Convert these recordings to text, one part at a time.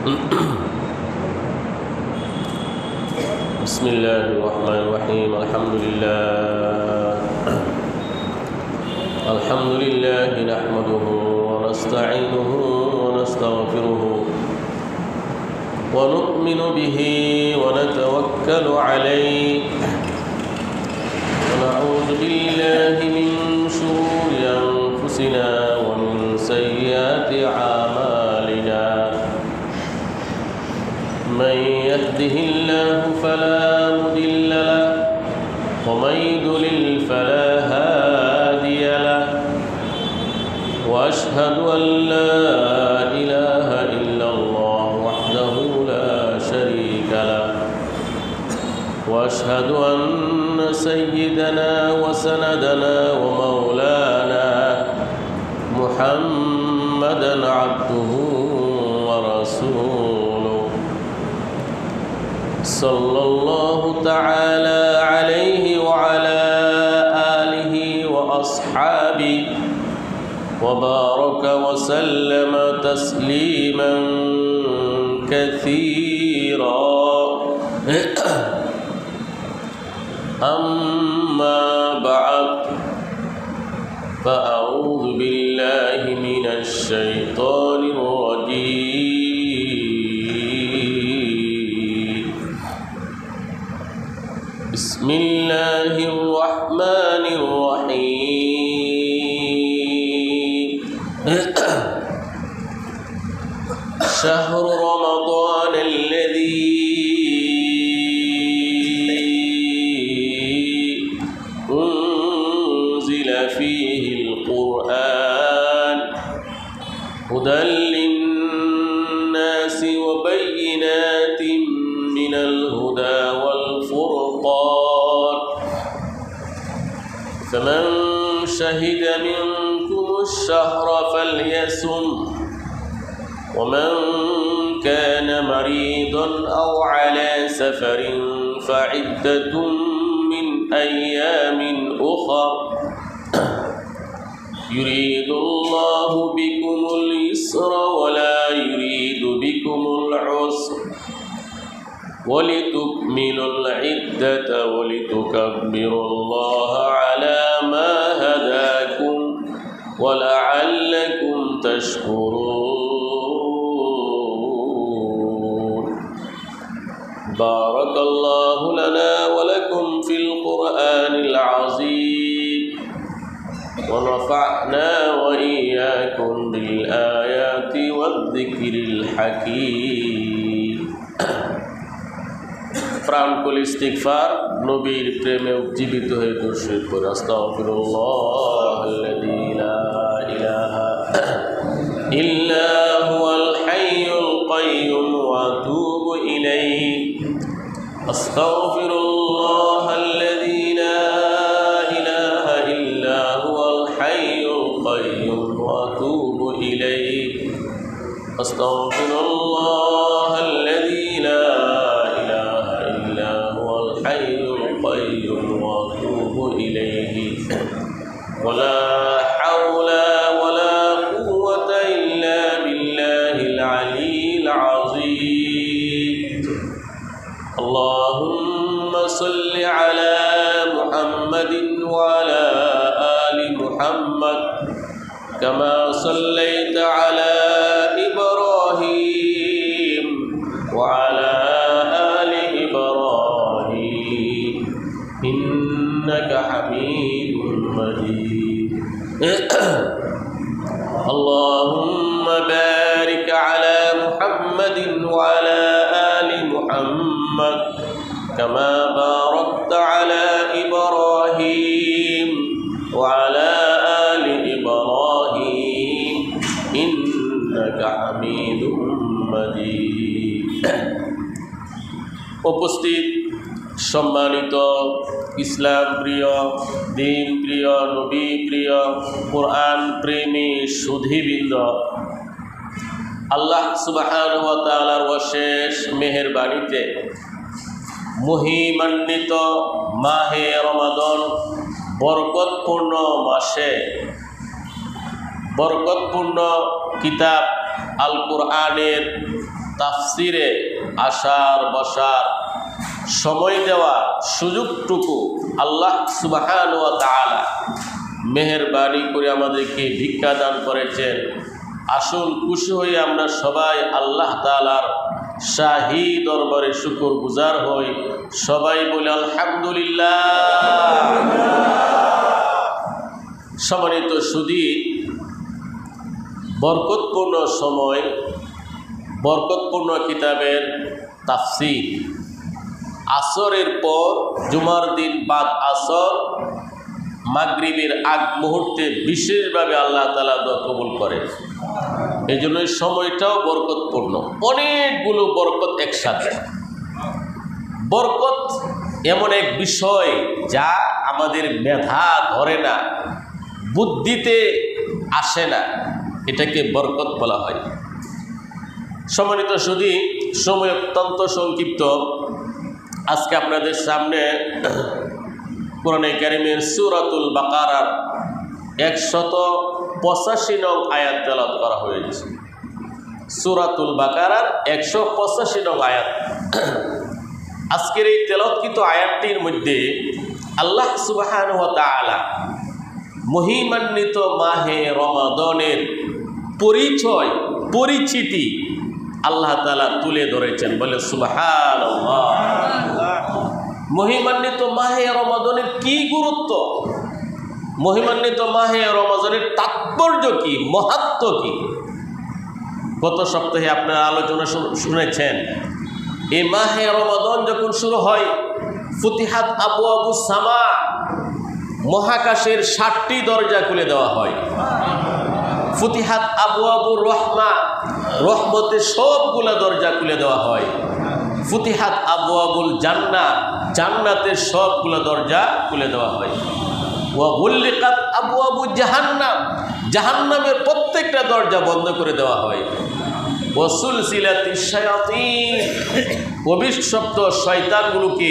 بسم الله الرحمن الرحيم الحمد لله نحمده ونستعينه ونستغفره ونؤمن به ونتوكل عليه ونعوذ بالله من شرور أنفسنا ومن سيئات أعمالنا من يهده الله فلا مضل له ومن يضلل فلا هادي له وأشهد أن لا إله إلا الله وحده لا شريك له وأشهد أن سيدنا وسندنا ومولانا محمدا عبده ورسوله صلى الله تعالى عليه وعلى آله وأصحابه وبارك وسلم تسليما كثيرا أما بعد فأعوذ بالله من الشيطان الرجيم بسم الله الرحمن الرحيم شهر رمضان الذي أنزل فيه القرآن هدى للناس وبينات من الهدى والفرقان فمن شهد منكم الشهر فليصم ومن كان مريضا أو على سفر فعدة من أيام أخر يريد الله بكم اليسر ولا يريد بكم العسر ولتكملوا العدة ولتكبروا الله على ما هداكم ولعلكم تشكرون بارك الله لنا ولكم في القرآن العظيم ونفعنا وإياكم بالآيات والذكر الحكيم প্রাণকুল ইস্তিগফার নবীর প্রেমে উজ্জীবিত হয়ে দর্শিত করে আস্তাগফিরুল্লাহাল্লাযী লা ইলাহা ইল্লা হুয়াল হাইয়ুল কাইয়্যুম ওয়া আতুবু ইলাইহি আস্তাগফিরুল্লাহাল্লাযী লা ইলাহা ইল্লা হুয়াল হাইয়ুল কাইয়্যুম ওয়া আতুবু ইলাইহি আস্তাগফিরুল্লাহাল্লাযী লা الحي القيوم واتوب اليه ولا حول ولا قوه الا بالله العلي العظيم اللهم صل على محمد وعلى ال محمد كما صليت على ابراهيم وعلى إنك حميد مجيد اللهم بارك على محمد وعلى آل محمد كما باركت على إبراهيم وعلى آل إبراهيم إنك حميد مجيد উপস্থিত সম্মানিত ইসলাম প্রিয় দিন প্রিয় নবী প্রিয় কোরআন প্রেমী সুধীবৃন্দ আল্লাহ সুবহানাহু ওয়া তাআলার অশেষ মেহেরবানিতে মহিমান্বিত মাহে রমাদান বরকতপূর্ণ মাসে বরকতপূর্ণ কিতাব আল কোরআনের তাফসিরে আসার বসার সময় দেওয়া সুযোগটুকু আল্লাহ সুবহানাহু ওয়া তাআলা মেহেরবানি করে আমাদেরকে ভিক্ষা দান করেছেন। আসল খুশি হয়ে আমরা সবাই আল্লাহ তাআলার শাহী দরবারে শুকর গুজার হই। সবাই বলে আলহামদুলিল্লাহ। সম্মানিত সুধী, বরকতপূর্ণ সময়, বরকতপূর্ণ কিতাবের তাফসীর, আসরের পর জুমার দিন বাদ আসর মাগরিবের আগ মুহূর্তে বিশেষভাবে আল্লাহ তাআলা দোয়া কবুল করে। এই জন্য এই সময়টাও বরকতপূর্ণ, অনেকগুলো বরকত একসাথে। বরকত এমন এক বিষয় যা আমাদের মেধা ধরে না, বুদ্ধিতে আসে না, এটাকে বরকত বলা হয়। সম্মানিত সুধী, সময় অত্যন্ত সংক্ষিপ্ত। আজকে আপনাদের সামনে কোরআনে কারীমের সূরাতুল বাকারার 185 নং আয়াত তেলাওয়াত করা হয়েছে। সূরাতুল বাকারার 185 নং আয়াত। আজকের এই তেলাওয়াতকৃত আয়াতটির মধ্যে আল্লাহ সুবহানাহু ওয়া তাআলা মহিমান্বিত মাহে রমাদানের পরিচয়, পরিচিতি আল্লাহ তাআলা তুলে ধরেছেন। বলে সুবহানাল্লাহ। মহিমান্বিত মাহে রমাদানের কি গুরুত্ব, মহিমান্বিত মাহে রমাদানের তাৎপর্য কি, মাহাত্ম্য কি? গত সপ্তাহে আপনারা আলোচনা শুনেছেন। এই মাহে রমাদান যখন শুরু হয়, ফুতিহাত আবওয়াবুস সামা, মহাকাশের 7টি দরজা খুলে দেওয়া হয়। ফুতিহাত আবওয়াবুর রহমা, রহমতের সবগুলা দরজা খুলে দেওয়া হয়। ফুতিহাত আবওয়াবুল জান্নাহ, জান্নাতের সবগুলো দরজা খুলে দেওয়া হয়। ওয়া গুল্লিকাত আবওয়াবু জাহান্নাম, জাহান্নামের প্রত্যেকটা দরজা বন্ধ করে দেওয়া হয়। ওয়া সুলসিলাতিশ শায়াতিন, অভিশপ্ত শয়তানগুলোকে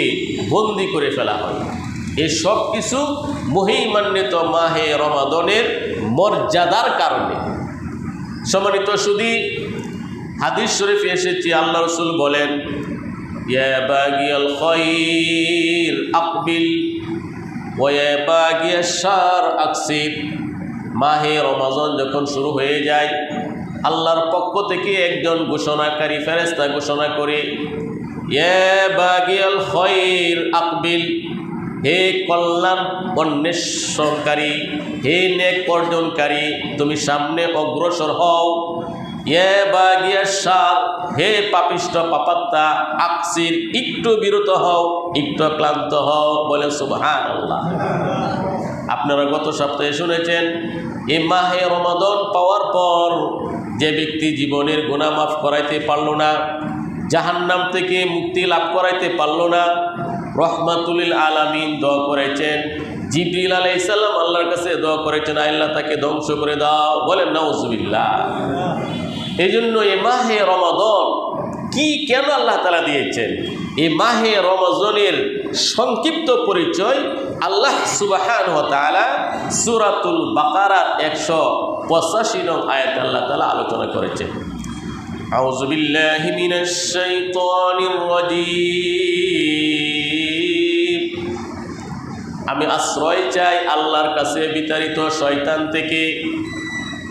বন্দী করে ফেলা হয়। এই সব কিছু মহিমান্বিত মাহে রমাদানের মর্যাদার কারণে। সম্মানিত সুধী, হাদিস শরীফে এসেছে, আল্লাহ রাসূল বলেন, ইয়া বাগিয়াল খায়র আকবিল ওয়া ইয়া বাগিয়াশ শার আকসির। মাহে রমাদান যখন শুরু হয়ে যায়, আল্লাহর পক্ষ থেকে একজন ঘোষণাকারী ফেরেশতা ঘোষণা করে, ইয়া বাগিয়াল খায়র আকবিল, হে কল্যাণ অন্বেষণকারী, হে নেক অর্জনকারী, তুমি সামনে অগ্রসর হও। ইয়া বাগিয়াশ শার, হে পাপিষ্ঠ পাপাত্তা, আকসির, একটু বিরত হও, একটু ক্লান্ত হও। বলে সুবহানাল্লাহ। আপনারা গত সপ্তাহে শুনেছেন, এই মাহে রমাদান পাওয়ার পর যে ব্যক্তি জীবনের গুনাহ মাফ করাইতে পারল না, জাহান্নাম থেকে মুক্তি লাভ করাইতে পারল না, রহমাতুল লিল আলামিন দোয়া করেছেন। জিবরিল আলাইহিস সালাম আল্লাহর কাছে দোয়া করেছেন, আল্লাহ তাকে ধ্বংস করে দাও। বলেন নাউজুবিল্লাহ। এই জন্য এই মাহে রমাদান কি, কেন আল্লাহ তাআলা দিয়েছেন, এই মাহে রমাদানের সংক্ষিপ্ত পরিচয় আল্লাহ সুবহানাহু ওয়া তাআলা সূরাতুল বাকারার 185 নং আয়াতে আল্লাহ তাআলা আলোচনা করেছেন। আউযু বিল্লাহি মিনাশ শাইতানির রাজীম। আমি আশ্রয় চাই আল্লাহর কাছে বিতাড়িত শয়তান থেকে।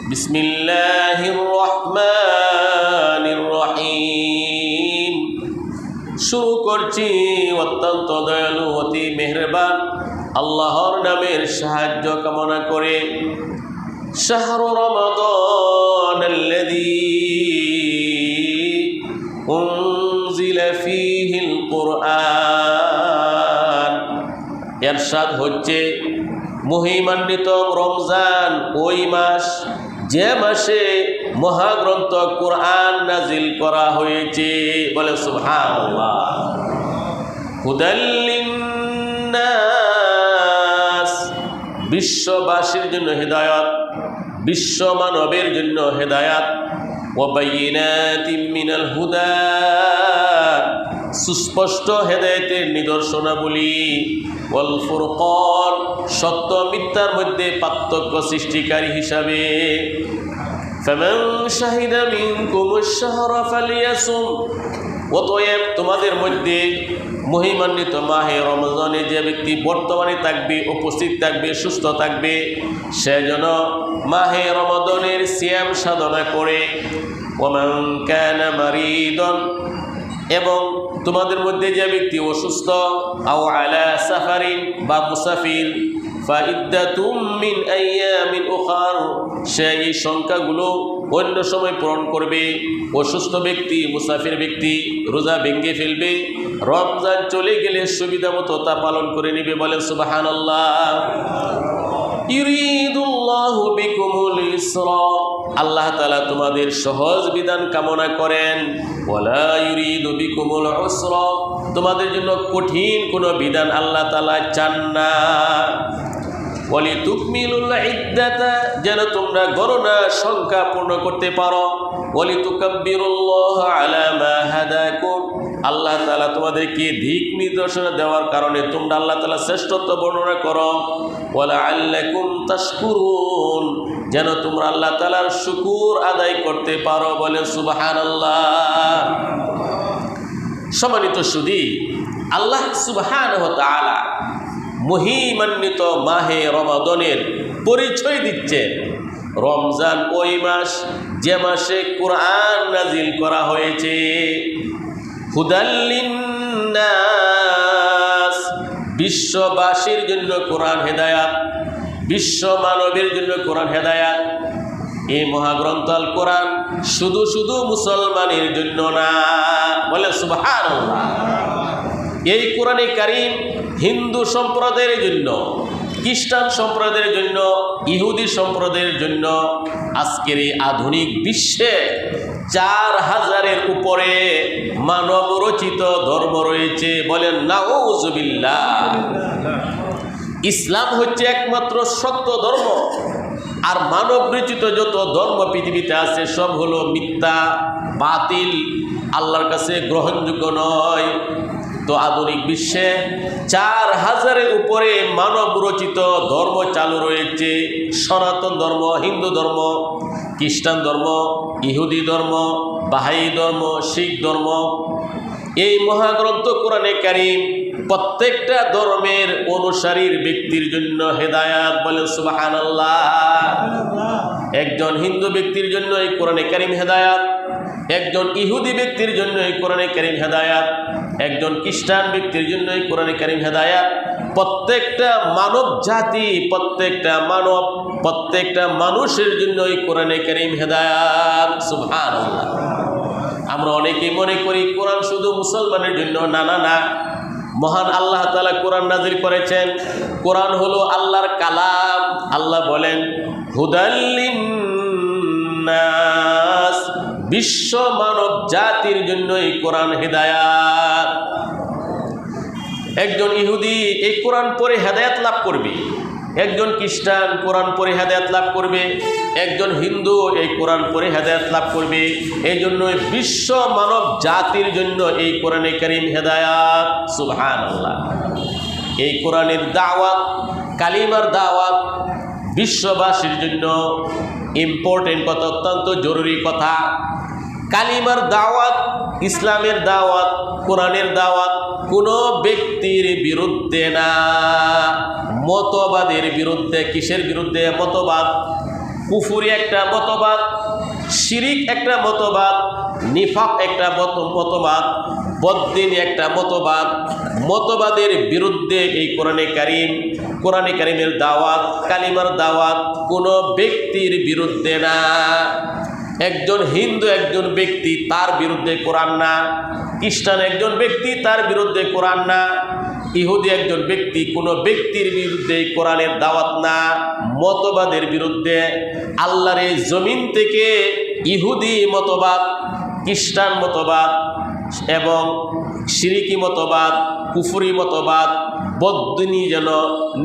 বিসমিল্লাহির রহমানির রহিম। শুরু করছি অত্যন্ত দয়ালু, অতি মেহেরবান আল্লাহর নামের সাহায্য কামনা করে। শাহরু রমাদানাল্লাযী উনজিলা ফীহিল কুরআন। ইরশাদ হচ্ছে, মহিমান্বিত রমজান ওই মাস যে মাসে মহাগ্রন্থ কুরআন নাজিল করা হয়েছে। বলে সুবহানাল্লাহ। হুদাল লিন্নাস, বিশ্ববাসীর জন্য হেদায়াত, বিশ্ব মানবের জন্য হেদায়াত। ওয়া বাইয়িনাতিম মিনাল হুদা, সুস্পষ্ট হেদায়েতের নিদর্শনাবলী। ওয়াল ফুরকান, সত্য মিথ্যার মধ্যে পার্থক্য সৃষ্টিকারী হিসাবে। ফামান শাহিদা মিনকুমুশ শাহরা ফালিয়াসুম, অতএব তোমাদের মধ্যে মহিমান্বিত মাহে রমজানে যে ব্যক্তি বর্তমানে থাকবে, উপস্থিত থাকবে, সুস্থ থাকবে, সে যেন মাহে রমজানের সিয়াম সাধনা করে। ওয়ামান কানা মারিদান, এবং তোমাদের মধ্যে যে ব্যক্তি অসুস্থ, আও আলা সাফারিন বা মুসাফির, ফাইদ্দাতুম মিন আইয়ামিন উখার, সে এই সংখ্যাগুলো অন্য সময় পূরণ করবে। অসুস্থ ব্যক্তি, মুসাফির ব্যক্তি রোজা ভেঙে ফেলবে, রমজান চলে গেলে সুবিধা মতো তা পালন করে নেবে। বলেন সুবহানাল্লাহ। ইউরিদুল্লাহু বিকুমুল ইসরা, আল্লাহ তাআলা তোমাদের সহজ বিধান কামনা করেন। ওয়ালা ইউরিদু বিকুমুল উসরা, তোমাদের জন্য কঠিন কোনো বিধান আল্লাহ তাআলা চান না। ওয়ালিতুকমিলুল ইদ্দাতা, যেন তোমরা গণনা সংখ্যা পূর্ণ করতে পারো। ওয়ালিতুকাব্বিরুল্লাহ আলা মা হাদাকুম, আল্লাহ তাআলা তোমাদেরকে দিক নির্দেশনা দেওয়ার কারণে তোমরা আল্লাহ তাআলা শ্রেষ্ঠত্ব বর্ণনা করো। ওয়ালাআল্লাকুম তাশকুরুন, যেন তোমরা আল্লাহ তাআলার শুকর আদায় করতে পারো। বলে সুবহানাল্লাহ। সম্মানিত সুধী, আল্লাহ সুবহানাহু ওয়া তাআলা মহিমান্বিত মাহে রমাদানের পরিচয় দিচ্ছেন। রমজান ওই মাস যে মাসে কোরআন নাজিল করা হয়েছে। হুদাল লিন্নাস, বিশ্ববাসীর জন্য কোরআন হেদায়াত, বিশ্ব মানবের জন্য কোরআন হেদায়াত। এই মহাগ্রন্থ আল কোরআন শুধু শুধু মুসলমানের জন্য না। বলে সুবহানাল্লাহ। এই কোরআনে কারীম হিন্দু সম্প্রদায়ের জন্য, খ্রিস্টান সম্প্রদায়ের জন্য, ইহুদি সম্প্রদায়ের জন্য, আজকের এই আধুনিক বিশ্বে 4000-এর উপরে মানব রচিত ধর্ম রয়েছে। বলেন নাউজুবিল্লাহ। ইসলাম হচ্ছে একমাত্র সত্য ধর্ম, আর মানব রচিত যত ধর্ম পৃথিবীতে আছে সব হলো মিথ্যা, বাতিল, আল্লাহর কাছে গ্রহণযোগ্য নয়। তো আধুনিক বিশ্বে 4000-এর উপরে মানব রচিত ধর্ম চালু রয়েছে। সনাতন ধর্ম, হিন্দু ধর্ম, খ্রিস্টান ধর্ম, ইহুদি ধর্ম, বাহাই ধর্ম, শিখ ধর্ম। এই মহাগ্রন্থ কোরআনে কারীম প্রত্যেকটা ধর্মের অনুসারীর ব্যক্তির জন্য হেদায়াত। বলেন সুবহানাল্লাহ। একজন হিন্দু ব্যক্তির জন্য এই কোরআনে কারীম হেদায়াত, একজন ইহুদি ব্যক্তির জন্য এই কোরআনে কারীম হেদায়াত, একজন খ্রিস্টান ব্যক্তির জন্য এই কোরআনে কারীম হেদায়াত। প্রত্যেকটা মানব জাতি, প্রত্যেকটা মানব, প্রত্যেকটা মানুষের জন্য এই কোরআনে কারীম হেদায়াত। সুবহানাল্লাহ। আমরা অনেকেই মনে করি কোরআন শুধু মুসলমানের জন্য। না না না, মহান আল্লাহ তাআলা কোরআন নাযিল করেছেন। কোরআন হলো আল্লাহর কালাম। আল্লাহ বলেন হুদাল লিন্নাস, বিশ্ব মানব জাতির জন্য এই কোরআন হেদায়াত। একজন ইহুদি এই কোরআন পড়ে হেদায়াত লাভ করবে, একজন খ্রিস্টান কোরআন পড়ে হেদায়াত লাভ করবে, একজন হিন্দু এই কোরআন পড়ে হেদায়াত লাভ করবে। এই জন্য বিশ্ব মানব জাতির জন্য এই কোরআনে কারীম হেদায়াত। সুবহানাল্লাহ। এই কোরআনের দাওয়াত, কালিমার দাওয়াত বিশ্ববাসীর জন্য ইম্পর্টেন্ট কথা, অত্যন্ত জরুরি কথা। কালিমার দাওয়াত, ইসলামের দাওয়াত, কোরআনের দাওয়াত কোনো ব্যক্তির বিরুদ্ধে না, মতবাদের বিরুদ্ধে। কিসের বিরুদ্ধে? মতবাদ। কুফরি একটা মতবাদ, শিরিক একটা মতবাদ, নিফাক একটা মতবাদ, বদ্দিনী একটা মতবাদ। মতবাদের বিরুদ্ধে এই কোরআনে কারীমের দাওয়াত, কালিমার দাওয়াত কোনো ব্যক্তির বিরুদ্ধে না। একজন হিন্দু একজন ব্যক্তি, তার বিরুদ্ধে কোরআন না। খ্রিস্টান একজন ব্যক্তি, তার বিরুদ্ধে কোরআন না। ইহুদি একজন ব্যক্তি, কোনো ব্যক্তির বিরুদ্ধে কোরআনের দাওয়াত না, মতবাদের বিরুদ্ধে। আল্লাহর এই জমিন থেকে ইহুদি মতবাদ, খ্রিস্টান মতবাদ এবং শিরিকি মতবাদ, কুফরি মতবাদ, বদ্দিনী যেন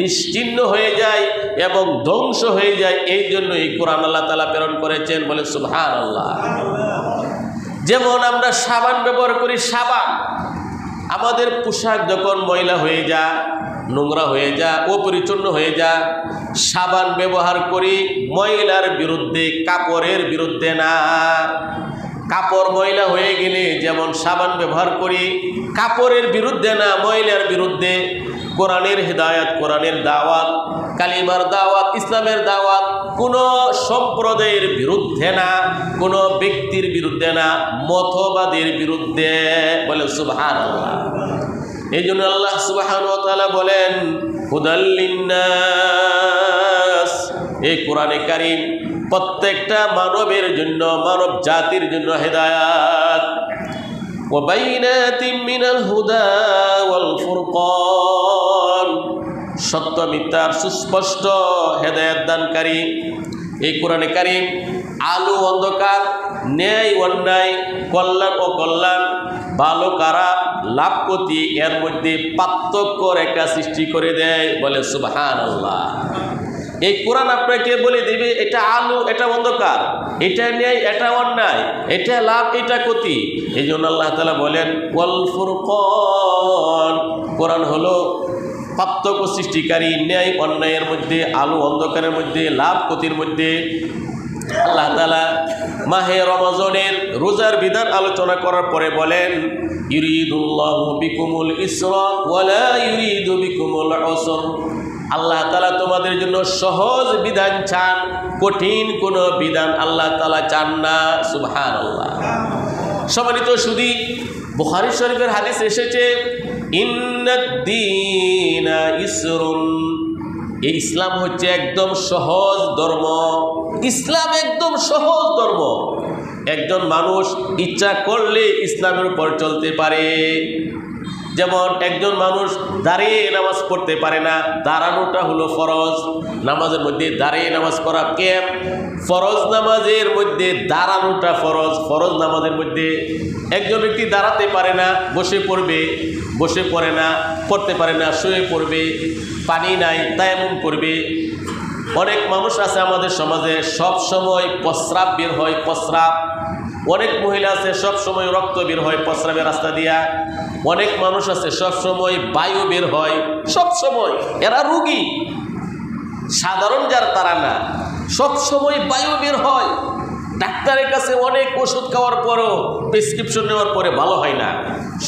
নিশ্চিহ্ন হয়ে যায় এবং ধ্বংস হয়ে যায়। এই জন্য এই কোরআন আল্লাহ তাআলা প্রেরণ করেছেন। বলে সুবহানাল্লাহ। যেমন আমরা সাবান ব্যবহার করি, সাবান, আমাদের পোশাক যখন ময়লা হয়ে যায় নোংরা হয়ে যা, অপরিচ্ছন্ন হয়ে যা। সাবান ব্যবহার করি ময়লার বিরুদ্ধে, কাপড়ের বিরুদ্ধে না। কাপড় ময়লা হয়ে গেলে যেমন সাবান ব্যবহার করি, কাপড়ের বিরুদ্ধে না, ময়লার বিরুদ্ধে। কোরআনের হেদায়াত, কোরআনের দাওয়াত, কালিমার দাওয়াত, ইসলামের দাওয়াত কোনো সম্প্রদায়ের বিরুদ্ধে না, কোনো ব্যক্তির বিরুদ্ধে না, মতবাদের বিরুদ্ধে। বলে সুবহানাল্লাহ। এই জন্য আল্লাহ সুবহানাহু ওয়া তাআলা বলেন হুদাল লিন্নাস। এই কোরআনে কারীম প্রত্যেকটা মানবের জন্য, মানব জাতির জন্য হেদায়াত। ওয়া বাইনাতিম মিনাল হুদা ওয়াল ফুরকান, সত্য মিথ্যার সুস্পষ্ট হেদায়াত দানকারী। এই কোরআনে কারীম আলো অন্ধকার, ন্যায় অন্যায়, কল্যাণ ও কল্যাণ, ভালো খারাপ, লাভ ক্ষতি, এর মধ্যে পার্থক্য রেখা সৃষ্টি করে দেয়। বলে সুবহানাল্লাহ। এই কোরআন আপনাকে বলে দিবে এটা আলো, এটা অন্ধকার, এটা ন্যায়, এটা অন্যায়, এটা লাভ, এটা ক্ষতি। এই জন্য আল্লাহ তাআলা বলেন ওয়াল ফুরকান। কোরআন হলো পার্থক্য সৃষ্টিকারী, ন্যায় অন্যায়ের মধ্যে, আলো অন্ধকারের মধ্যে, লাভ ক্ষতির মধ্যে। আল্লাহ তাআলা মাহে রমজানের রোজার বিধান আলোচনা করার পরে বলেন ইউরিদুল্লাহু বিকুমুল ইসরা ওয়া লা ইউরিদু বিকুমুল উসর। আল্লাহ তাআলা তোমাদের জন্য সহজ বিধান চান, কঠিন কোনো বিধান আল্লাহ তাআলা চান না। সুবহানাল্লাহ। সম্মানিত সুধী, বুখারী শরীফের হাদিস এসেছে ইন্নাদ-দীনা ইসরুন। এই ইসলাম হচ্ছে একদম সহজ ধর্ম। ইসলাম একদম সহজ ধর্ম। একজন মানুষ ইচ্ছা করলে ইসলামের উপর চলতে পারে। যেমন একজন মানুষ দাঁড়িয়ে নামাজ পড়তে পারে না, দাঁড়ানোটা হলো ফরজ। নামাজের মধ্যে দাঁড়িয়ে নামাজ পড়া কেন? ফরজ নামাজের মধ্যে দাঁড়ানোটা ফরজ। ফরজ নামাজের মধ্যে একজন ব্যক্তি দাঁড়াতে পারে না, বসে পড়বে, বসে পড়ে না, পড়তে পারে না, শুয়ে পড়বে, পানি নাই তায়াম্মুম করবে। অনেক মানুষ আছে আমাদের সমাজে সব সময় প্রস্রাব বের হয়, প্রস্রাব। অনেক মহিলা আছে সব সময় রক্ত বের হয় প্রস্রাবের রাস্তা দিয়া। অনেক মানুষ আছে সব সময় বায়ু বের হয়, সব সময়। এরা রোগী, সাধারণ যার তারা না, সব সময় বায়ু বের হয়। ডাক্তারের কাছে অনেক ওষুধ খাওয়ার পরও, প্রেসক্রিপশন নেওয়ার পরে ভালো হয় না।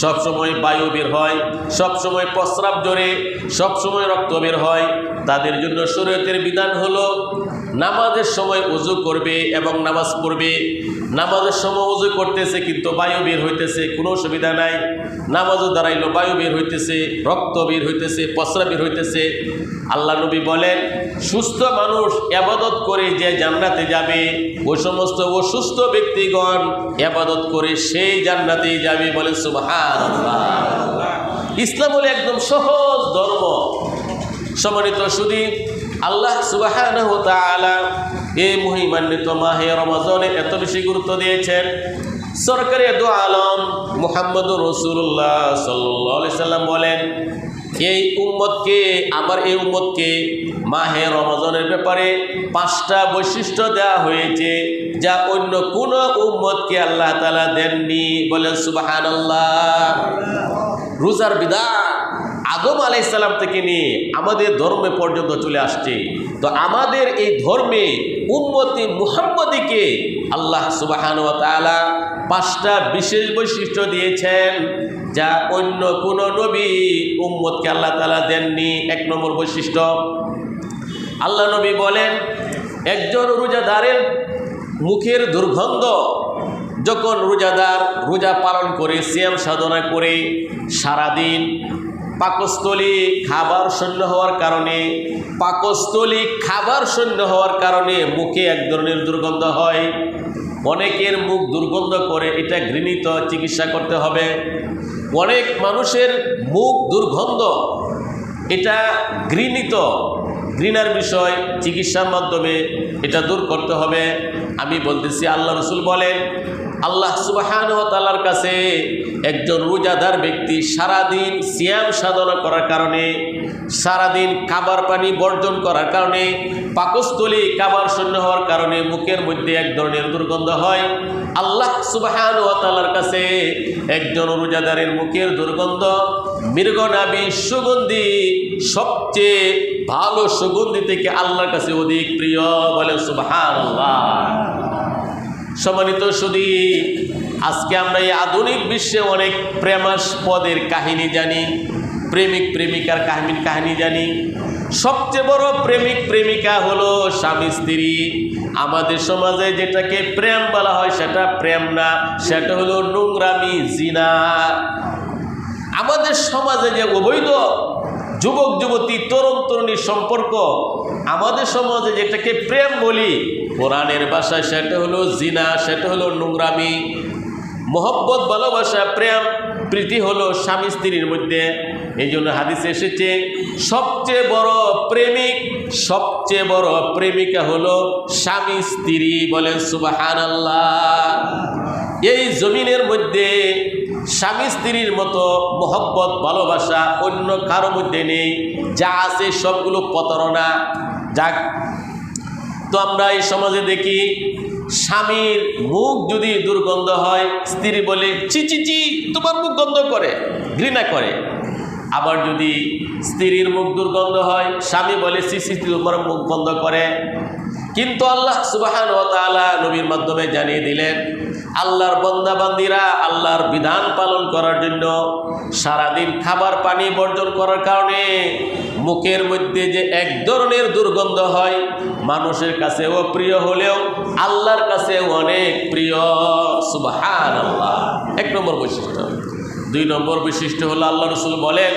সব সময় বায়ু বের হয়, সব সময় প্রস্রাব জোরে, সব সময় রক্ত বের হয়। তাদের জন্য শরীয়তের বিধান হলো নামাজের সময় ওযু করবে এবং নামাজ পড়বে। নামাজের সময় ওযু করতেছে কিন্তু বায়ু বের হইতেছে, কোনো অসুবিধা নাই। নামাজও দাঁড়াইলো, বায়ু বের হইতেছে, রক্ত বের হইতেছে, প্রস্রাব বের হইতেছে। আল্লাহ নবী বলেন সুস্থ মানুষ ইবাদত করে যে জান্নাতে যাবে, ওই সমস্ত অসুস্থ ব্যক্তিগণ ইবাদত করে সেই জান্নাতেই যাবে। বলেন সুবহানাল্লাহ। ইসলাম হলো একদম সহজ ধর্ম। সম্মানিত সুধী, আল্লাহ সুবহানাহু ওয়া তাআলা এই মহিমান্বিত মাহে রমজানে এত বেশি গুরুত্ব দিয়েছেন। সরকারে দু আলম মুহাম্মদুর রাসূলুল্লাহ সাল্লাল্লাহু আলাইহি সাল্লাম বলেন এই উম্মতকে, আমার এই উম্মতকে মাহে রমজানের ব্যাপারে 5টা বৈশিষ্ট্য দেওয়া হয়েছে যা অন্য কোন উম্মতকে আল্লাহ তাআলা দেননি। বলেন সুবহানাল্লাহ। রোজার বিধান আদম আলাইহিস সালাম থেকে নিয়ে আমাদের ধর্মে পর্যন্ত চলে আসছে। তো আমাদের এই ধর্মে উম্মতি মুহাম্মদীকে আল্লাহ সুবহানাহু ওয়া তাআলা 5টা বিশেষ বৈশিষ্ট্য দিয়েছেন যা অন্য কোন নবী উম্মতকে আল্লাহ তাআলা দেননি। 1 নম্বর বৈশিষ্ট্য, আল্লাহ নবী বলেন একজন রোজাদারের মুখের দুর্গন্ধ যখন রোজাদার রোজা পালন করে, সিয়াম সাধনা করে সারাদিন পাকস্থলী খাবার শূন্য হওয়ার কারণে, পাকস্থলী খাবার শূন্য হওয়ার কারণে মুখে এক ধরনের দুর্গন্ধ হয়। অনেকের মুখ দুর্গন্ধ করে, এটা ঘৃণিত, চিকিৎসা করতে হবে। অনেক মানুষের মুখ দুর্গন্ধ, এটা ঘৃণিত, ঘৃণার বিষয়, চিকিৎসার মাধ্যমে এটা দূর করতে হবে। আমি বলতেছি আল্লাহ রসুল বলেন আল্লাহ সুবহানাহু ওয়া তাআলার কাছে একজন রোজাদার ব্যক্তি সারাদিন সিয়াম সাধনা করার কারণে, সারাদিন খাবার পানি বর্জন করার কারণে, পাকস্থলী খাবার শূন্য হওয়ার কারণে মুখের মধ্যে এক ধরনের দুর্গন্ধ হয়। আল্লাহ সুবহানাহু ওয়া তাআলার কাছে একজন রোজাদারের মুখের দুর্গন্ধ মৃগনাভি সুগন্ধি, সবচেয়ে ভালো সুগন্ধি থেকে আল্লাহর কাছে অধিক প্রিয়। বলেন সুবহানাল্লাহ। সম্মানিত সুধী, আজকে আমরা এই আধুনিক বিশ্বে অনেক প্রেমাস্পদের কাহিনী জানি, প্রেমিক প্রেমিকার কাহিনী জানি। সবচেয়ে বড় প্রেমিক প্রেমিকা হলো স্বামী স্ত্রী। আমাদের সমাজে যেটাকে প্রেম বলা হয় সেটা প্রেম না, সেটা হলো নোংরামি, জিনা। আমাদের সমাজে যে অবৈধ যুবক যুবতী, তরুণ তরুণীর সম্পর্ক, আমাদের সমাজে যেটাকে প্রেম বলি, কোরআনের ভাষায় সেটা হলো জিনা, সেটা হলো নোংরামি। মোহব্বত, ভালোবাসা, প্রেম প্রীতি হলো স্বামী স্ত্রীর মধ্যে। এই জন্য হাদিসে এসেছে সবচেয়ে বড় প্রেমিক, সবচেয়ে বড় প্রেমিকা হলো স্বামী স্ত্রী। বলেন সুবহানাল্লাহ। এই জমিনের মধ্যে স্বামী স্ত্রীর মতো মোহব্বত ভালোবাসা অন্য কারো মধ্যে নেই। যা আছে সবগুলো প্রতারণা। যাক, তো আমরা এই সমাজে দেখি স্বামীর মুখ যদি দুর্গন্ধ হয়, স্ত্রী বলে চি চি চি, তোমার মুখ গন্ধ করে, ঘৃণা করে। আবার যদি স্ত্রীর মুখ দুর্গন্ধ হয়, স্বামী বলে চি চি, তোমার মুখ বন্ধ করে। কিন্তু আল্লাহ সুবহানাহু ওয়া তাআলা নবীর মাধ্যমে জানিয়ে দিলেন, আল্লাহর বান্দা বান্দিরা আল্লাহর বিধান পালন করার জন্য সারাদিন খাবার পানি বর্জন করার কারণে মুখের মধ্যে যে এক ধরনের দুর্গন্ধ হয়, মানুষের কাছেও প্রিয় হলেও আল্লাহর কাছেও অনেক প্রিয়। সুবহানাল্লাহ। এক নম্বর বৈশিষ্ট্য। দুই নম্বর বৈশিষ্ট্য হলো আল্লাহ রাসূল বলেন,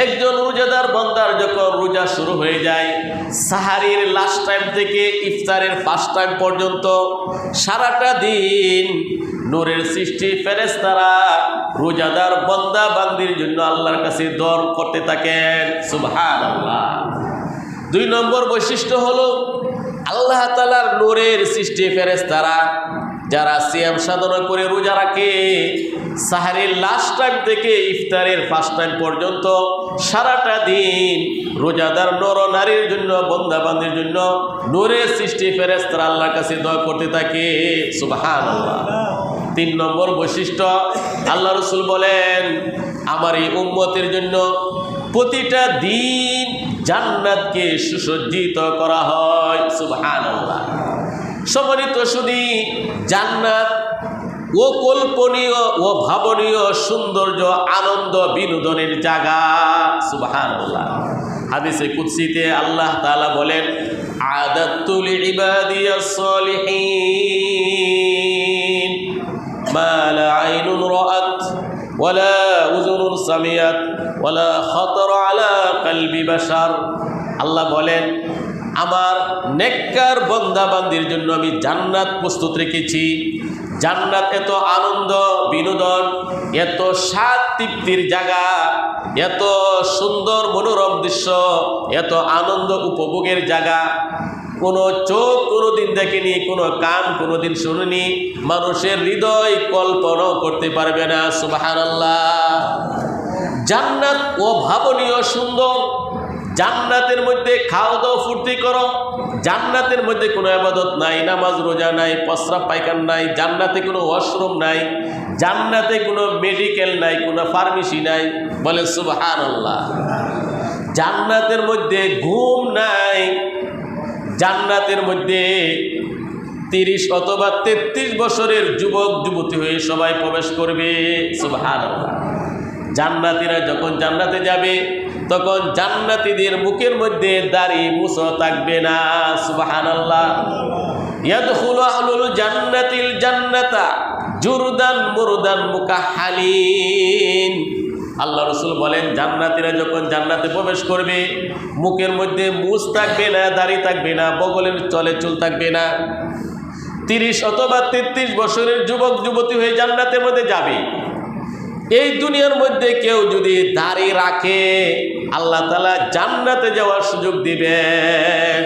একজন রোজাদার বান্দার যখন রোজা শুরু হয়ে যায়, সাহারির লাস্ট টাইম থেকে ইফতারের ফার্স্ট টাইম পর্যন্ত সারাটা দিন নূরের সৃষ্টি ফেরেশতারা রোজাদার বান্দা বান্দির জন্য আল্লাহর কাছে দোয়া করতে থাকেন। সুবহানাল্লাহ। দুই নম্বর বৈশিষ্ট্য হলো আল্লাহ তাআলার নূরের সৃষ্টি ফেরেশতারা যারা সিয়াম সাধনা করে রোজা রাখে, সাহারির লাস্ট টাইম থেকে ইফতারের ফার্স্ট টাইম পর্যন্ত সারাটা দিন রোজাদার নর নারীর জন্য, বান্দা বান্দির জন্য নূরের সৃষ্টি ফেরেশতারা আল্লাহর কাছে দোয়া করতে থাকে। সুবহানাল্লাহ। তিন নম্বর বৈশিষ্ট্য, আল্লাহ রাসূল বলেন, আমার এই উম্মতের জন্য প্রতিটা দিন জান্নাতকে সুসজ্জিত করা হয়। সুবহানাল্লাহ। সম্মানিত সুধী, জান্নাত ও কল্পনীয় ও ভাবনীয় সৌন্দর্য, আনন্দ, বিনোদনের জায়গা। সুবহানাল্লাহ। হাদিসে কুদসিতে আল্লাহ তাআলা বলেন, আদাতু লিইবাদিয়াস সালিহিন মা লা আইনুন রাআত ওয়ালা উযুনুন সামিআত ওয়ালা খাতারা আলা কলবি বাশার। আল্লাহ বলেন, আমার নেককার বান্দা বান্দির জন্য আমি জান্নাত প্রস্তুত রেখেছি। জান্নাত এত আনন্দ, বিনোদন, এত স্বাদ তৃপ্তির জায়গা, এত সুন্দর মনোরম দৃশ্য, এত আনন্দ উপভোগের জায়গা কোনো চোখ কোনোদিন দেখেনি, কোনো কান কোনোদিন শুনেনি, মানুষের হৃদয় কল্পনাও করতে পারবে না। সুবহানাল্লাহ। জান্নাত অভাবনীয় সুন্দর। জান্নাতের মধ্যে খাওয়া দাওয়া ফুর্তি করো। জান্নাতের মধ্যে কোনো ইবাদত নাই, নামাজ রোজা নাই, প্রস্রাব পায়খানা নাই, জান্নাতে কোনো ওয়াশরুম নাই, জান্নাতে কোনো মেডিকেল নাই, কোনো ফার্মেসি নাই। বলে সুবহানাল্লাহ। জান্নাতের মধ্যে ঘুম নাই। জান্নাতের মধ্যে 30 অথবা 33 বছরের যুবক যুবতী হয়ে সবাই প্রবেশ করবে। সুবহানাল্লাহ। জান্নাতীরা যখন জান্নাতে যাবে তখন জান্নাতীদের মুখের মধ্যে দাড়ি মুছো থাকবে না। সুবহানাল্লাহ। ইয়াদখুলু আহলুল জান্নাতিল জান্নাতা জুরদান মুরদান মুকাহহালিন। আল্লাহ রাসূল বলেন, জান্নাতীরা যখন জান্নাতে প্রবেশ করবে মুখের মধ্যে মুছ থাকবে না, দাড়ি থাকবে না, বগলের চলে চুল থাকবে না। 30 অথবা 33 বছরের যুবক যুবতী হয়ে জান্নাতের মধ্যে যাবে। এই দুনিয়ার মধ্যে কেউ যদি দাড়ি রাখে আল্লাহ তাআলা জান্নাতে যাওয়ার সুযোগ দিবেন।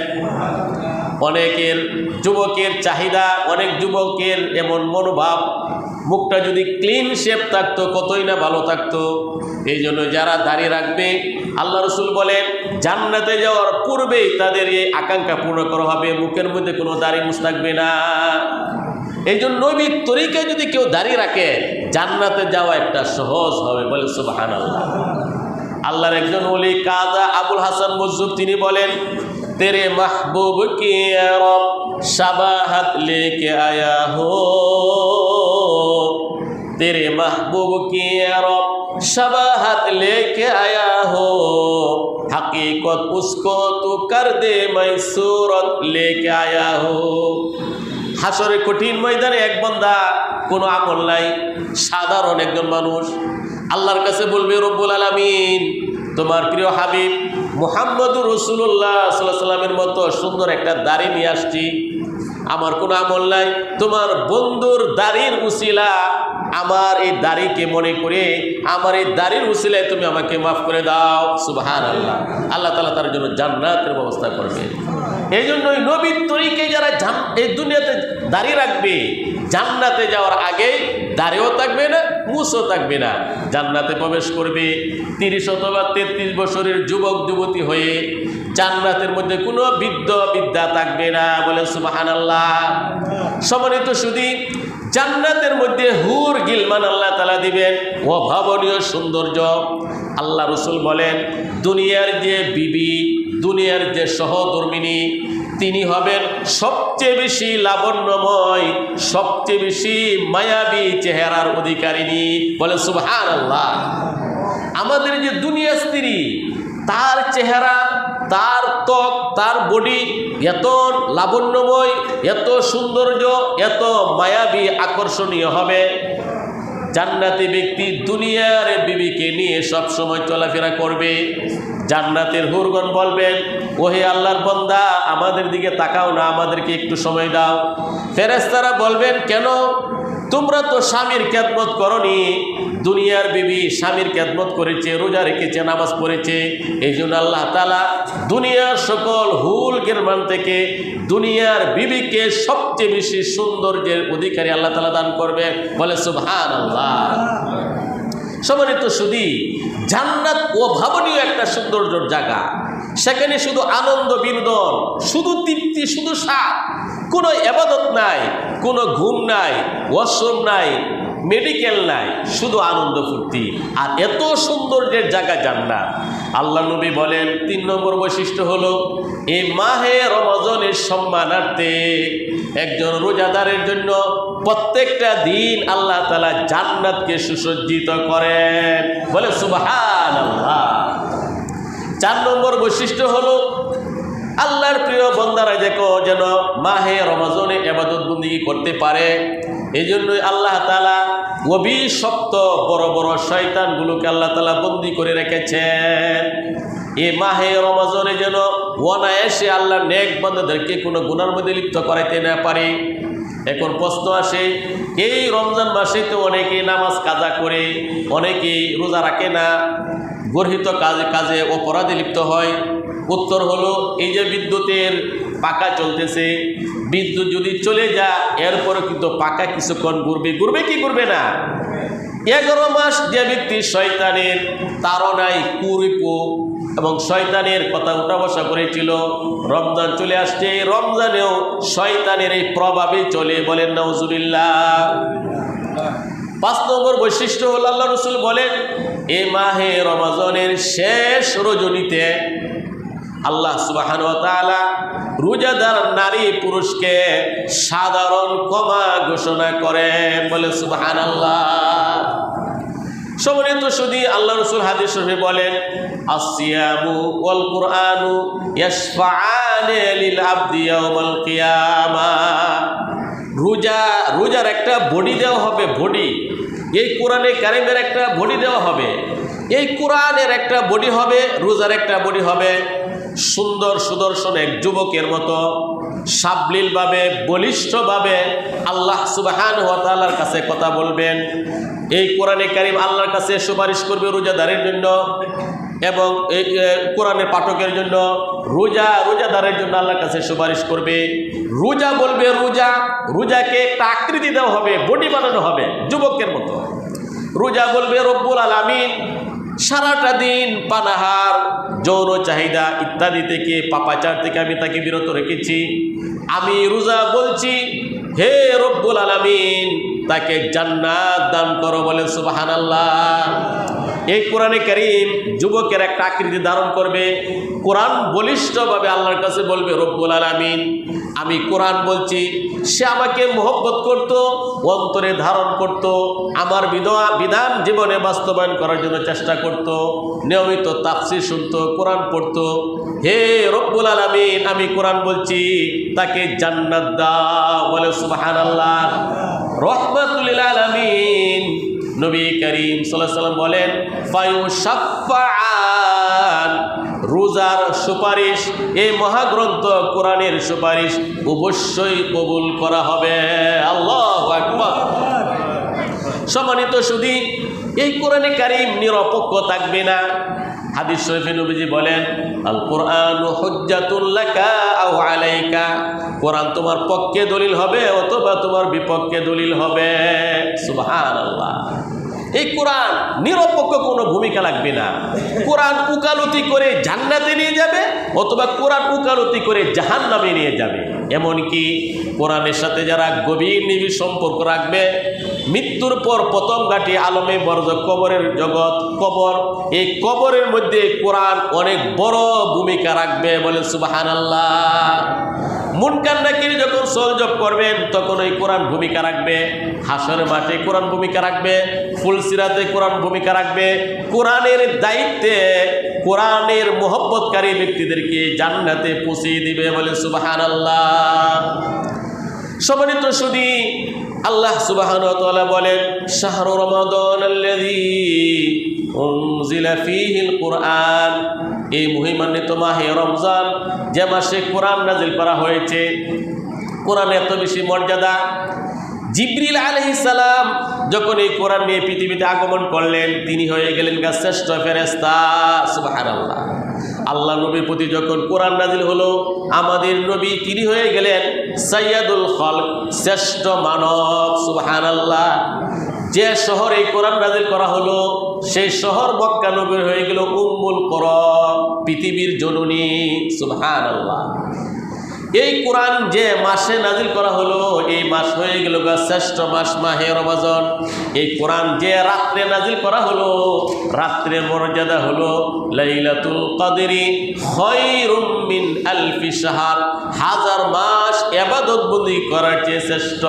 অনেকের যুবকের চাহিদা, অনেক যুবকের এমন মনোভাব, মুখটা যদি ক্লিন শেপ থাকতো কতই না ভালো থাকতো। এই জন্য যারা দাড়ি রাখবে, আল্লাহ রসুল বলেন জান্নাতে যাওয়ার পূর্বেই তাদের এই আকাঙ্ক্ষা পূর্ণ করা হবে, মুখের মধ্যে কোনো দাড়ি মুছ থাকবে না। এই জন্য নবীর তরিকায় যদি কেউ দাড়ি রাখে জান্নাতে যাওয়া একটা সহজ হবে। বলে সুবহানাল্লাহ। আল্লাহর একজন ওলি কাজা আবুল হাসান মজজুব তিনি বলেন, তেরে মাহবুব কি রব শাবাহাত লেকে আয়া হো, तेरे महबूब की रब शबाहत लेके आया हो, हकीकत उसको तू कर दे मैं सूरत लेके आया हो। হাসরের কঠিন ময়দানে এক বান্দা, কোনো আমল নাই, সাধারণ একজন মানুষ আল্লাহর কাছে বলবে, রব্বুল আলামিন তোমার প্রিয় হাবিব মুহাম্মদুর রাসূলুল্লাহ সাল্লাল্লাহু আলাইহি ওয়াসাল্লামের মতো সুন্দর একটা দাড়ি নিয়ে আসছি, আমার কোনো আমল নাই, তোমার বন্ধুর দাড়ির উসিলা আমার এই দাড়িকে মনে করে আমার এই দাড়ির উসিলায় তুমি আমাকে মাফ করে দাও। সুবহানাল্লাহ। আল্লাহ তাআলা তার জন্য জান্নাতের ব্যবস্থা করবে। এই জন্যই নবীর তরিকায় যারা এই দুনিয়াতে দাড়ি রাখবে জান্নাতে যাওয়ার আগে দাড়িও থাকবে না, মুছও থাকবে না, জান্নাতে প্রবেশ করবে 30 অথবা 33 বছরের যুবক যুবতী হয়ে। জান্নাতের মধ্যে কোনো বিদ্যা থাকবে না। বলে সুবহানাল্লাহ। সম্মানিত সুধী, জান্নাতের মধ্যে হুর গিলমান আল্লাহ তাআলা দিবেন, অভাবনীয় সৌন্দর্য। আল্লাহ রসুল বলেন দুনিয়ার যে বিবি, দুনিয়ার যে সহধর্মিনী, তিনি হবেন সবচেয়ে বেশি লাবণ্যময়, সবচেয়ে বেশি মায়াবী চেহারার অধিকারিণী। বলে সুবহানাল্লাহ। আমাদের যে দুনিয়া স্ত্রী, তার চেহারা, তার ত্বক, তার বডি এত লাবণ্যময়, এত সৌন্দর্য, এত মায়াবী আকর্ষণীয় হবে, জান্নাতি ব্যক্তি দুনিয়ার বিবিকে নিয়ে সব সময় চলাফেরা করবে। জান্নাতের হুরগণ বলবেন, ওহে আল্লাহর বান্দা আমাদের দিকে তাকাও না, আমাদেরকে একটু সময় দাও। ফেরেশতারা বলবেন, কেন? তোমরা তো স্বামীর খেদমত করনি। দুনিয়ার বিবি স্বামীর খেদমত করেছে, রোজা রেখেছে, নামাজ পড়েছে, এই জন্য আল্লাহ তাআলা দুনিয়ার সকল হুল গিরমান থেকে দুনিয়ার বিবিকে সবচেয়ে বেশি সৌন্দর্যের অধিকারী আল্লাহ তাআলা দান করবে। বলে সুবহানাল্লাহ। সম্মানিত সুধী, জান্নাত অভাবনীয় একটা সৌন্দর্যের জায়গা। সেখানে শুধু আনন্দ বিনোদন, শুধু তৃপ্তি, শুধু স্বাদ, কোনো ইবাদত নাই, কোনো ঘুম নাই, ওয়াশরুম নাই, মেডিকেল নাই, শুধু আনন্দ ফুর্তি। আর এত সৌন্দর্যের জায়গা জান্নাত। আল্লাহ নবী বলেন 3 নম্বর বৈশিষ্ট্য হলো, এই মাহে রমজানের সম্মানার্থে একজন রোজাদারের জন্য প্রত্যেকটা দিন আল্লাহ তাআলা জান্নাতকে সুসজ্জিত করেন। বলে সুবহানাল্লাহ। 4 নম্বর বৈশিষ্ট্য হলো, আল্লাহর প্রিয় বান্দারা যেন মাহে রমজানে ইবাদত বন্দেগী করতে পারে, এই জন্যই আল্লাহ তাআলা অভিশপ্ত বড় বড় শয়তানগুলোকে আল্লাহ তাআলা বন্দী করে রেখেছেন। এই মাহে রমজানে যেন অনায়াসে আল্লাহ নেক বান্দাদেরকে কোনো গুনার মধ্যে লিপ্ত করাইতে না পারে। এখন প্রশ্ন আসে, এই রমজান মাসে তো অনেকেই নামাজ কাজা করে, অনেকেই রোজা রাখে না, গর্হিত কাজে অপরাধে লিপ্ত হয়। উত্তর হলো, এই যে বিদ্যুতের পাকা চলতেছে, বিদ্যুৎ যদি চলে যায় এরপরে কিন্তু পাকা কিছুক্ষণ ঘুরবে কি ঘুরবে না। 11 মাস যে ব্যক্তি শয়তানের তাড়নায় কুরিপু এবং শয়তানের কথা উঠা বসা করেছিল, রমজান চলে আসছে, রমজানেও শয়তানের এই প্রভাবে চলে। বলেন নাউজুবিল্লাহ। 5 নম্বর বৈশিষ্ট্য হল, আল্লাহ রসুল বলেন এই মাহে রমজানের শেষ রজনীতে আল্লাহ সুবহানাহু ওয়া তাআলা রোজাদার নারী পুরুষকে সাধারণ ক্ষমা ঘোষণা করেন। বলে সুবহানাল্লাহ। সম্মানিত সুধী, আল্লাহ রসুল হাদিস শরীফে বলেন, আসিয়ামু ওয়াল কুরআনু ইয়াশফাআনি লিল আবদি ইয়াউমাল কিয়ামাহ। রোজার একটা বডি দেওয়া হবে, বডি। এই কোরআনে কারিমের একটা বডি দেওয়া হবে, এই কোরআনের একটা বডি হবে, রোজার একটা বডি হবে। সুন্দর সুদর্শন এক যুবকের মতো সাবলীলভাবে, বলিষ্ঠভাবে আল্লাহ সুবহানাহু ওয়া তাআলার কাছে কথা বলবেন। এই কোরআনে কারিম আল্লাহর কাছে সুপারিশ করবে রোজাদারের জন্য। এবং এই কোরআনের পাঠকের জন্য রোজাদারের জন্য আল্লাহর কাছে সুপারিশ করবে। রোজা বলবে রোজাকে একটা আকৃতি দেওয়া হবে, বডি বানানো হবে যুবকের মতো। রোজা বলবে রব্বুল আলামিন সারাটা দিন পানাহার, যৌন চাহিদা ইত্যাদি থেকে, পাপাচার থেকে আমি তাকে বিরত রেখেছি। আমি রোজা বলছি, হে রব্বুল আলামিন তাকে জান্নাত দান করো, বলেন সুবহানাল্লাহ। এই কোরআনে কারীম যুবকের একটা আকৃতি ধারণ করবে। কোরআন বলিষ্ঠভাবে আল্লাহর কাছে বলবে রব্বুল আলামিন আমি কোরআন বলছি, সে আমাকে মহব্বত করত, অন্তরে ধারণ করত, আমার বিধান জীবনে বাস্তবায়ন করার জন্য চেষ্টা করত, নিয়মিত তাফসীর শুনত, কোরআন পড়ত। হে রব্বুল আলামিন আমি কোরআন বলছি, তাকে জান্নাত দাও, বলে সুবহানাল্লাহ। রহমাতুল লিল আলামিন নবী করিম সাল্লাল্লাহু আলাইহি ওয়াসাল্লাম বলেন ফায়ুশাফাআন, রোজার সুপারিশ, এই মহাগ্রন্থ কোরআনের সুপারিশ অবশ্যই কবুল করা হবে। আল্লাহু আকবার। সম্মানিত সুধী, এই কোরআনে কারীম নিরপেক্ষ থাকবে না। হাদিস শরীফে নবীজি বলেন আল কোরআনু হুজ্জাতুল লাকা আও আলাইকা, কোরআন তোমার পক্ষে দলিল হবে অথবা তোমার বিপক্ষে দলিল হবে। সুবহানাল্লাহ। এই কোরআন নিরপেক্ষ কোনো ভূমিকা লাগবে না। কোরআন উকালতি করে জান্নাতে নিয়ে যাবে অথবা কোরআন উকালতি করে জাহান্নামে নিয়ে যাবে। এমনকি কোরআনের সাথে যারা গভীর নিবিড় সম্পর্ক রাখবে, মৃত্যুর পর প্রথম ঘাটি আলমে বরজ কবরের জগৎ, কবর, এই কবরের মধ্যে কোরআন অনেক বড় ভূমিকা রাখবে, বলে সুবহানাল্লাহ। মুনকার নাকির যখন সলজব করবেন তখন ওই কোরআন ভূমিকা রাখবে। হাসরের মাঠে কোরআন ভূমিকা রাখবে, ফুলসিরাতে কোরআন ভূমিকা রাখবে। কোরআনের দায়িত্বে কোরআনের মোহব্বতকারী ব্যক্তিদেরকে জান্নাতে পৌঁছিয়ে দিবে, বলে সুবহানাল্লাহ। সম্মানিত সুধী, আল্লাহ সুবহানাহু ওয়া তাআলা বলেন শাহরু রমাদানাল্লাযী উনজিলা ফীহিল কুরআন, এই মহিমান্বিত মাহে রমজান, যে মাসে কোরআন নাজিল করা হয়েছে। কোরআন এত বেশি মর্যাদা। জিবরিল আলাইহিস সালাম যখন এই কোরআন নিয়ে পৃথিবীতে আগমন করলেন, তিনি হয়ে গেলেন শ্রেষ্ঠ ফেরেশতা। সুবহানাল্লাহ। আল্লাহ নবীর প্রতি যখন কোরআন নাজিল হলো, আমাদের নবী তিনি হয়ে গেলেন সাইয়্যিদুল খালক, শ্রেষ্ঠ মানব। সুবহানাল্লাহ। যে শহরে কোরআন নাজিল করা হলো সেই শহর মক্কা নগরী হয়ে গেল উম্মুল কুরা, পৃথিবীর জননী। সুবহানাল্লাহ। এই কোরআন যে মাসে নাজিল করা হলো এই মাস হয়ে গেল শ্রেষ্ঠ মাস, মাহে রমজান। এই কোরআন যে রাত্রে নাজিল করা হলো, রাত্রের মর্যাদা হলো লাইলাতুল কদরি খায়রুম মিন আলফি শাহর, হাজার মাস ইবাদত বন্দেগী করার চেয়ে শ্রেষ্ঠ।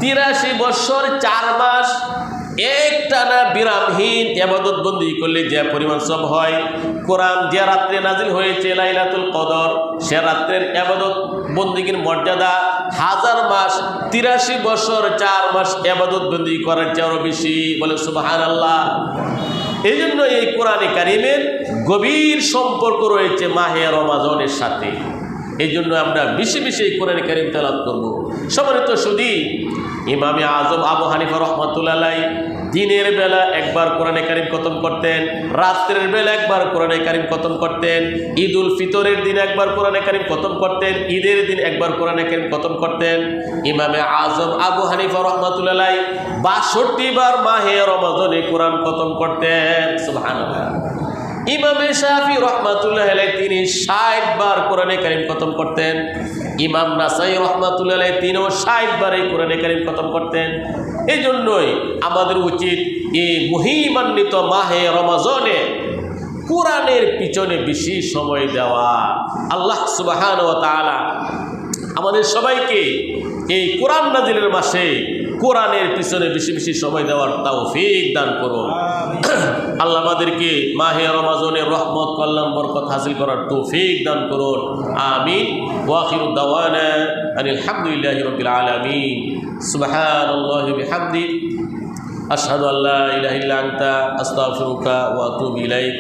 83 বছর 4 মাস একটানা বিরামহীন ইবাদত বন্দেগী করলে যে পরিমাণ সব হয়, কোরআন যে রাত্রে নাজিল হয়েছে লাইলাতুল কদর, সে রাত্রের ইবাদত বন্দেগীর মর্যাদা হাজার মাস, 83 বছর 4 মাস ইবাদত বন্দেগী করার চেয়ে আরো বেশি, বলে সুবহানাল্লাহ। এই জন্য এই কোরআনে কারীমের গভীর সম্পর্ক রয়েছে মাহে রমজানের সাথে। এই জন্য আমরা বেশি বেশি এই কোরআনে কারীম তেলাওয়াত করব। সম্মানিত সুধী, ইমামে আজম আবু হানিফা রাহমাতুল্লাহ আলাইহি দিনের বেলা একবার কোরআনে কারীম খতম করতেন, রাত্রের বেলা একবার কোরআনে কারীম খতম করতেন, ঈদুল ফিতরের দিন একবার কোরআনে কারীম খতম করতেন, ঈদের দিন একবার কোরআনে কারীম খতম করতেন। ইমামে আজম আবু হানিফা রাহমাতুল্লাহ আলাইহি 62 বার মাহে রমজানে কোরআন খতম করতেন। সুবহানাল্লাহ। ইমামে শাফি রাহমাতুল্লাহ আলাইহি তিনি 60 বার কোরআনে কারীম খতম করতেন। ইমাম নাসাই রাহমাতুল্লাহ আলাইহি তিনিও 60 বার এই কোরআনে কারীম খতম করতেন। এই জন্যই আমাদের উচিত এই মহিমান্বিত মাহে রমজানে কোরআনের পিছনে বেশি সময় দেওয়া। আল্লাহ সুবহানাহু ওয়া তাআলা আমাদের সবাইকে এই কোরআন নাজিলের মাসে কোরআনের পিছনে বেশি বেশি সময় দেওয়ার তৌফিক দান করুন। আল্লাহ আমাদেরকে মাহে রমজানের রহমত, কল্যাণ, বরকত হাসিল করার তৌফিক দান করুন। আমিন। ওয়া আখিরু দাওয়ানা আনিল হামদুলিল্লাহি রাব্বিল আলামিন। সুবহানাল্লাহি বিহামদি, আশহাদু আল্লা ইলাহা ইল্লা আনতা, আস্তাগফিরুকা ওয়া আতুবু ইলাইক।